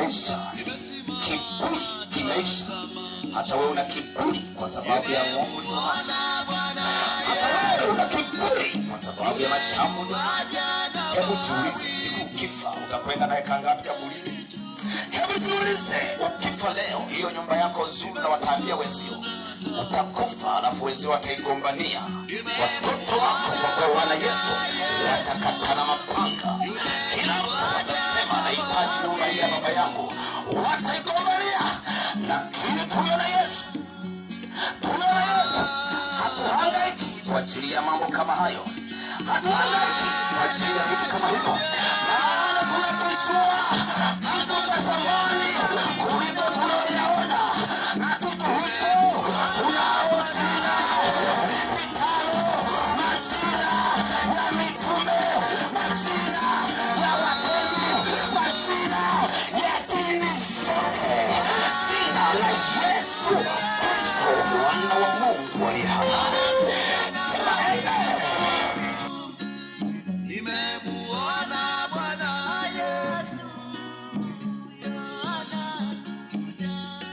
kimeisha, kiburi kimeisha. Hata wewe una kiburi kwa sababu ya Mungu ulizonazo. Hata wewe una kiburi kwa sababu ya mashamba. Hebu jiulize, siku ukifa utakwenda naye kangapi kaburini? Hebu jiulize, ukifa leo, hiyo nyumba yako nzuri na wataambia wenzio, utakufa alafu wenzio wataigombania. Watoto wako kwa kuwa wana Yesu watakatana mapanga. Kila mtu atasema nahitaji nyumba hii ya baba yangu, wataigombania. Lakini tuliona Yesu, hatuhangaiki kwa ajili ya mambo kama hayo. Hatuhangaiki kwa ajili ya vitu kama hivyo, maana tunakijua hatutatamani kuliko tunayoyaona, na kitu hicho tunao jina lipitalo majina ya mitume, majina ya watemi, majina ya dini zote, jina la Yesu Kristo mwana wa Mungu aliye hai. Sema amen.